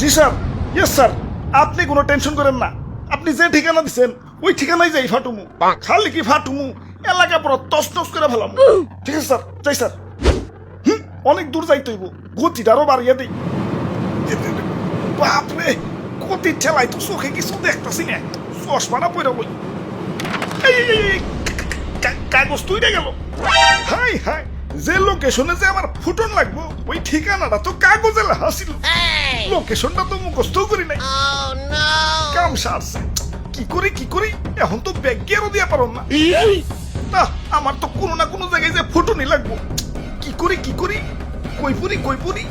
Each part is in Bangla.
জি স্যার, ইয়েস স্যার, আপনি কোনো টেনশন করেন না। আপনি যে ঠিকানা দিচ্ছেন ওই ঠিকানায় যাই ফাটুমু। খালি কি ফাটুমু, এলাকা পুরো তছনছ করে ফেলাম। ঠিক আছে স্যার, যাই স্যার। অনেক দূর যাইতে হইব, গতিটা আরো বাড়িয়ে দিই। বাপরে, গতির ঠেলাই তো চোখে কিছু দেখতেছি না, চশমাটা পড়ে বই। কাগজ তুইরে গেল। হাই হাই, যে লোকেশনে যে আমার ফুটন লাগবো ওই ঠিকানাটা তো কাগজে লেখা ছিল। লোকেশনটা তো মুখস্থ করি নাই। কাম সারছে, কি করি এখন তো ব্যাগ গিয়ারও দিয়া পারো না। আমার তো কোনো না কোনো জায়গায় যে ফুটনই লাগবো। কি করি কই পুরি।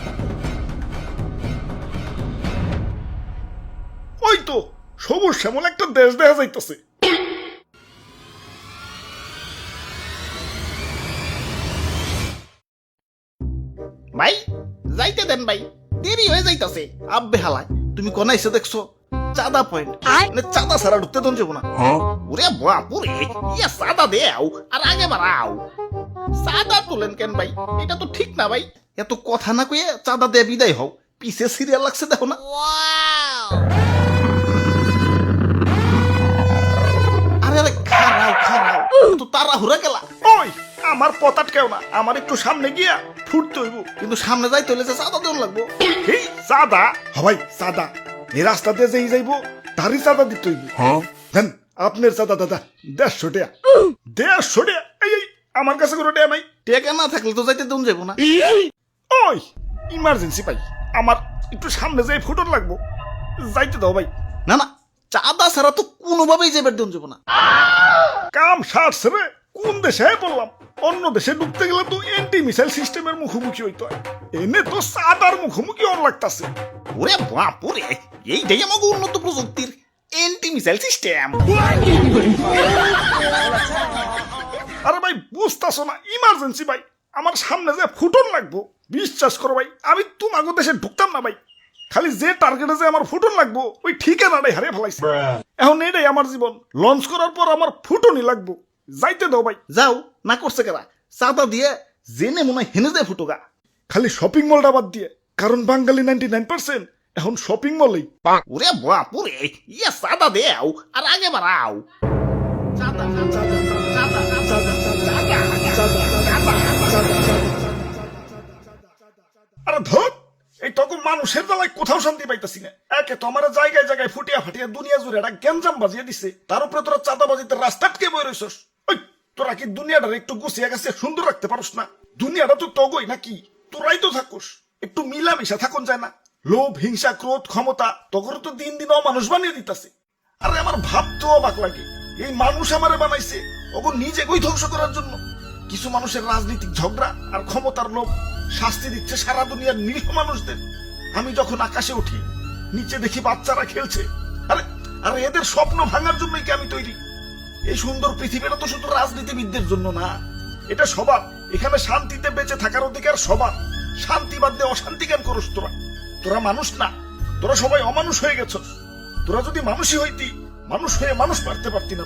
ওই তো সবুজ শ্যামল একটা দেশ দেখা যাইতেছে। ভাই যাইতে দেন ভাই, দেরি হয়ে যাইতাছে। আব্বে হালায়, তুমি কোন আইসে দেখছো? চাঁদা পয়েন্ট, মানে চাঁদা ছাড়া ঢুকতে দন যাবো না। ওরে বাপুরে, ইয়া চাঁদা দেও আর আগে বাড়াও। চাঁদা তোলেন কেন ভাই? এটা তো ঠিক না ভাই। এত কথা না কয়ে চাঁদা দিয়ে বিদায় হও, পিছে সিরিয়াল লাগছে দেখো না। আরে আরে খারাও, তো তাড়াহুড়া গেলা। ওই আমার পতাট কেউ না, আমার একটু সামনে গিয়া ফুটতে হইব। কিন্তু সামনে যাইতে হলে যে চাঁদা দেন লাগবো। এই চাঁদা হবাই চাঁদা, এই রাস্তা দিয়ে যেই যাইব তারই চাঁদা দিতে হইব। দেন আপনার চাঁদা দাদা 150 টাকা। 150 টাকা? এই আমার কাছে কোনো টাকা নাই। টেকা না থাকলে তো যাইতে দেন যাবো না। ওই ইমার্জেন্সি ভাই, আমার একটু সামনে যাই ফুটন লাগবো, যাইতে দাও ভাই। না না, চাঁদা ছাড়া তো কোনোভাবেই যাবার দেন যাবো না। কাম সারছে রে, কোন দেশে বললাম? অন্য দেশে ঢুকতে গেলে তো এন্টি মিসাইল সিস্টেমের মুখোমুখি হইতে হয়, এনে তো চাঁদার মুখোমুখি ওর লাগতাছে। ওরে বাপুরে, এইটাই আমাকে উন্নত প্রযুক্তির এন্টি মিসাইল সিস্টেম। আরে ভাই বুঝতাছো না, ইমার্জেন্সি ভাই, আমার সামনে যে ফুটন লাগবো। বিশ্বাস করো ভাই, আমি তোমাকে দেশে ঢুকতাম না ভাই। খালি যে টার্গেটে যে আমার ফুটন লাগবো ওই ঠিকানাটাই হারিয়ে ফেলাইছে। এখন এটাই আমার জীবন, লঞ্চ করার পর আমার ফুটনই লাগবো, যাইতে দাও ভাই। যাও না, করছে কেরা? চাঁদা দিয়ে জেনে মনে হয় হেনে যায় ফুটোগা। খালি শপিং মলটা বাদ দিয়ে, কারণ বাঙালি 99% এখন শপিং মলেই। ওরে বাপুরে, ইয়া চাঁদা দেও আর আগে বাড়াও। চাঁদা, আরে ধর, এই তখন মানুষের বেলায় কোথাও শান্তি পাইতেছি না। একে তো আমার জায়গায় জায়গায় ফুটিয়া ফাটিয়া দুনিয়া জুড়ে একটা গ্যাঞ্জাম বাজিয়ে দিছে, তার উপরে তোরা চাঁদাবাজিতে রাস্তা আটকে বই রইছস। ওই তোরা কি দুনিয়াটা একটু গুছিয়ে গেছে সুন্দর রাখতে পারস না? দুনিয়াটা তো তগই নাকি, তোরাই তো থাকুস। একটু মিলামিশা থাকুন যায় না? লোভ, হিংসা, ক্রোধ, ক্ষমতা তখন তো দিন দিন অমানুষ বানিয়ে দিতেছে। আরে আমার ভাবতেও অবাক লাগে, এই মানুষ আমারে বানাইছে ওগো নিজে কই ধ্বংস করার জন্য। কিছু মানুষের রাজনৈতিক ঝগড়া আর ক্ষমতার লোভ শাস্তি দিচ্ছে সারা দুনিয়ার নিরীহ মানুষদের। আমি যখন আকাশে উঠি, নিচে দেখি বাচ্চারা খেলছে। আরে আরে এদের স্বপ্ন ভাঙার জন্যই কি আমি তৈরি? এই সুন্দর পৃথিবীটা তো শুধু রাজনীতিবিদদের জন্য না, এটা সবার। এখানে শান্তিতে বেঁচে থাকার অধিকার সবার। শান্তি বাদ দিয়ে অশান্তি কেন করস তোরা? তোরা মানুষ না, তোরা সবাই অমানুষ হয়ে গেছস। তোরা যদি মানুষই হইতি, মানুষ হয়ে মানুষ পারতে পারতি না।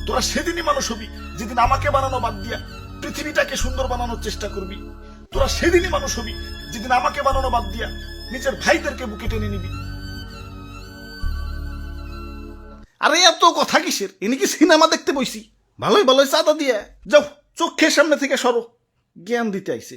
তোরা সেদিনই মানুষ হবি যেদিন আমাকে বানানো বাদ দিয়া পৃথিবীটাকে সুন্দর বানানোর চেষ্টা করবি। তোরা সেদিনই মানুষ হবি যেদিন আমাকে বানানো বাদ দিয়া নিজের ভাইদেরকে বুকে টেনে নিবি। আরে এত কথা কিসের? এনে কি সিনেমা দেখতে বইছি? ভালোই চাঁদা দিয়ে যাও, চোখের সামনে থেকে সরো। জ্ঞান দিতে আইছে।